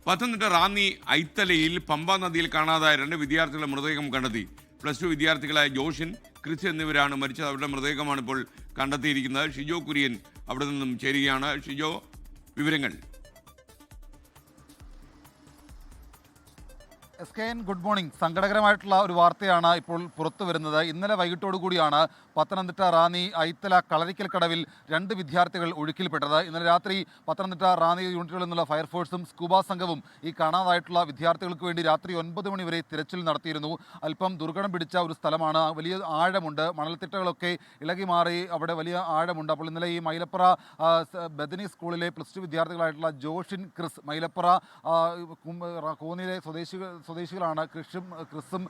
പത്തനംതിട്ട റാന്നി ഐത്തലയിൽ പമ്പാ നദിയിൽ കാണാതായ 2 വിദ്യാർത്ഥികളുടെ മൃതദേഹം കണ്ടെത്തി. +2 വിദ്യാർത്ഥികളായ ജോഷിൻ, ക്രിസ് എന്നിവരാണ് മരിച്ചത്. അവരുടെ മൃതദേഹമാണ് ഇപ്പോൾ കണ്ടെത്തിയിരിക്കുന്നത്. ഷിജോ കുര്യൻ അവിടെ നിന്നും ചേരുകയാണ്. ഷിജോ, വിവരങ്ങൾ. SKN good morning. സങ്കടകരമായിട്ടുള്ള ഒരു വാർത്തയാണ് ഇപ്പോൾ പുറത്തു വരുന്നത്. ഇന്നലെ വൈകിട്ടോടു കൂടിയാണ് പത്തനംതിട്ട റാന്നി ഐത്തല കളരിക്കൽ കടവിൽ 2 വിദ്യാർത്ഥികൾ ഒഴുക്കിൽപ്പെട്ടത്. ഇന്നലെ രാത്രി പത്തനംതിട്ട റാന്നി യൂണിറ്റുകളിൽ നിന്നുള്ള ഫയർഫോഴ്സും സ്കൂബ സംഘവും ഈ കാണാതായിട്ടുള്ള വിദ്യാർത്ഥികൾക്ക് വേണ്ടി രാത്രി 9 മണി വരെ തിരച്ചിൽ നടത്തിയിരുന്നു. അല്പം ദുർഘടം പിടിച്ച ഒരു സ്ഥലമാണ്. വലിയ ആഴമുണ്ട്, മണൽത്തിട്ടകളൊക്കെ ഇളകി മാറി അവിടെ വലിയ ആഴമുണ്ട്. അപ്പോൾ ഇന്നലെ ഈ മൈലപ്പുറ ബദനി സ്കൂളിലെ +2 വിദ്യാർത്ഥികളായിട്ടുള്ള ജോഷിൻ, ക്രിസ്, മൈലപ്പുറ കോന്നിയിലെ സ്വദേശികളാണ്. ക്രിസും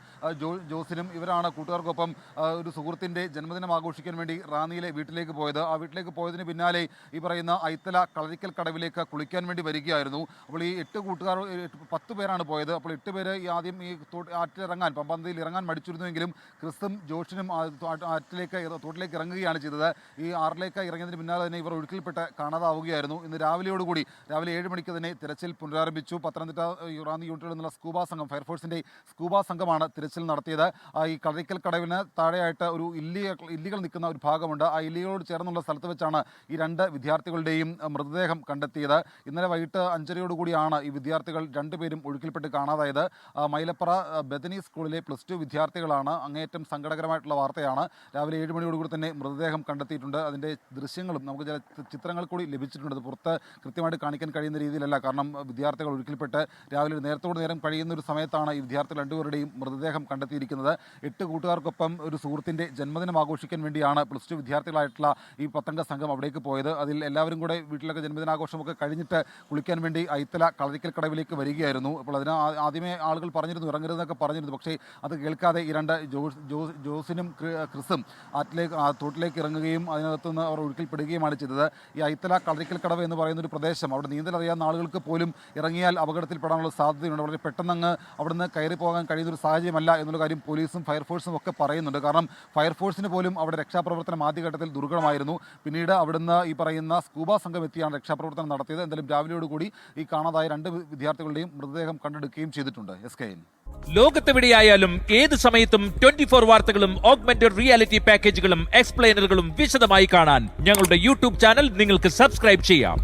ജോസിനും ഇവരാണ് കൂട്ടുകാർക്കൊപ്പം ഒരു സുഹൃത്തിൻ്റെ ജന്മദിനം ആഘോഷിക്കാൻ വേണ്ടി റാന്നിയിലെ വീട്ടിലേക്ക് പോയത്. ആ വീട്ടിലേക്ക് പോയതിന് പിന്നാലെ ഈ പറയുന്ന ഐത്തല കളരിക്കൽ കടവിലേക്ക് കുളിക്കാൻ വേണ്ടി വരികയായിരുന്നു. അപ്പോൾ ഈ 10 പേരാണ് പോയത്. അപ്പോൾ 8 പേര് ആദ്യം ഈ ആറ്റിലിറങ്ങാൻ, പമ്പാ നദിയിൽ ഇറങ്ങാൻ മടിച്ചിരുന്നുവെങ്കിലും ക്രിസും ജോഷിനും തോട്ടിലേക്ക് ഇറങ്ങുകയാണ് ചെയ്തത്. ഈ 6ലേക്ക് ഇറങ്ങിയതിന് പിന്നാലെ തന്നെ ഇവർ ഒഴുക്കിൽപ്പെട്ട് കാണാതാവുകയായിരുന്നു. ഇന്ന് രാവിലെ 7 മണിക്ക് തന്നെ തിരച്ചിൽ പുനരാരംഭിച്ചു. പത്തനംതിട്ട റാന്നി യൂണിറ്റുകളിൽ നിന്നുള്ള സ്കൂബ സംഘം, ഫയർഫോഴ്സിൻ്റെ സ്കൂബ സംഘമാണ് തിരച്ചിൽ നടത്തിയത്. ഈ കളരിക്കൽ കടവിന് താഴെയായിട്ട് ഒരു ഇല്ലികൾ നിൽക്കുന്ന ഒരു ഭാഗമുണ്ട്. ആ ഇല്ലികളോട് ചേർന്നുള്ള സ്ഥലത്ത് വെച്ചാണ് ഈ 2 വിദ്യാർത്ഥികളുടെയും മൃതദേഹം കണ്ടെത്തിയത്. ഇന്നലെ വൈകിട്ട് 5:30 ഈ വിദ്യാർത്ഥികൾ 2 പേരും ഒഴുക്കിൽപ്പെട്ട് കാണാതായത്. മൈലപ്പുറ ബദനി സ്കൂളിലെ +2 വിദ്യാർത്ഥികളാണ്. അങ്ങേയറ്റം സങ്കടകരമായിട്ടുള്ള വാർത്തയാണ്. രാവിലെ 7 മണിയോടുകൂടി തന്നെ മൃതദേഹം കണ്ടെത്തിയിട്ടുണ്ട്. അതിൻ്റെ ദൃശ്യങ്ങളും നമുക്ക് ചില ചിത്രങ്ങൾ കൂടി ലഭിച്ചിട്ടുണ്ട്. പുറത്ത് കൃത്യമായിട്ട് കാണിക്കാൻ കഴിയുന്ന രീതിയിലല്ല. കാരണം വിദ്യാർത്ഥികൾ ഒഴുക്കിൽപ്പെട്ട് രാവിലെ നേരത്തോട് നേരം കഴിയുന്ന ഒരു സമയത്താണ് ഈ വിദ്യാർത്ഥികൾ 2 പേരുടെയും മൃതദേഹം കണ്ടെത്തിയിരിക്കുന്നത്. 8 കൂട്ടുകാർക്കൊപ്പം ഒരു സുഹൃത്തിൻ്റെ ജന്മദിനം ആഘോഷിക്കാൻ വേണ്ടിയാണ് +2 വിദ്യാർത്ഥികളായിട്ടുള്ള ഈ 10 സംഘം അവിടേക്ക് പോയത്. അതിൽ എല്ലാവരും കൂടെ വീട്ടിലൊക്കെ ജന്മദിനാഘോഷമൊക്കെ കഴിഞ്ഞിട്ട് കുളിക്കാൻ വേണ്ടി ഐത്തല കളരിക്കൽ കടവിലേക്ക് വരികയായിരുന്നു. അപ്പോൾ അതിന് ആദ്യമേ ആളുകൾ പറഞ്ഞിരുന്നു, ഇറങ്ങരുതെന്നൊക്കെ പറഞ്ഞിരുന്നു. പക്ഷേ അത് കേൾക്കാതെ ഈ 2 ജോസിനും ക്രിസും തോട്ടിലേക്ക് ഇറങ്ങുകയും അതിനകത്തുനിന്ന് അവർ ഒഴുക്കിൽപ്പെടുകയുമാണ് ചെയ്തത്. ഈ ഐത്തല കളരിക്കൽ കടവ് എന്ന് പറയുന്ന ഒരു പ്രദേശം, അവിടെ നീന്തൽ അറിയാവുന്ന ആളുകൾക്ക് പോലും ഇറങ്ങിയാൽ അപകടത്തിൽപ്പെടാനുള്ള സാധ്യതയുണ്ട്. വളരെ പെട്ടെന്നങ്ങ് അവിടുന്ന് കയറി പോകാൻ കഴിയുന്നൊരു സാഹചര്യമല്ല എന്നുള്ള കാര്യം പോലീസും ഫയർഫോഴ്സും ഒക്കെ പറയുന്നുണ്ട്. കാരണം ഫയർഫോഴ്സിന് പോലും അവിടെ രക്ഷാപ്രവർത്തനം ആദ്യഘട്ടത്തിൽ ദുർഘടമായിരുന്നു. പിന്നീട് അവിടുന്ന് ഈ പറയുന്ന സ്കൂബ സംഘം എത്തിയാണ് രക്ഷാപ്രവർത്തനം നടത്തിയത്. എന്തായാലും രാവിലെയോടുകൂടി ഈ കാണാതായ 2 വിദ്യാർത്ഥികളുടെയും മൃതദേഹം കണ്ടെടുക്കുകയും ചെയ്തിട്ടുണ്ട്. SKN. ലോകത്തെവിടെയായാലും ഏത് സമയത്തും 24 വാർത്തകളും ഓഗ്മെന്റഡ് റിയാലിറ്റി പാക്കേജുകളും എക്സ്പ്ലെയിനറുകളും വിശദമായി കാണാൻ ഞങ്ങളുടെ യൂട്യൂബ് ചാനൽ നിങ്ങൾക്ക് സബ്സ്ക്രൈബ് ചെയ്യാം.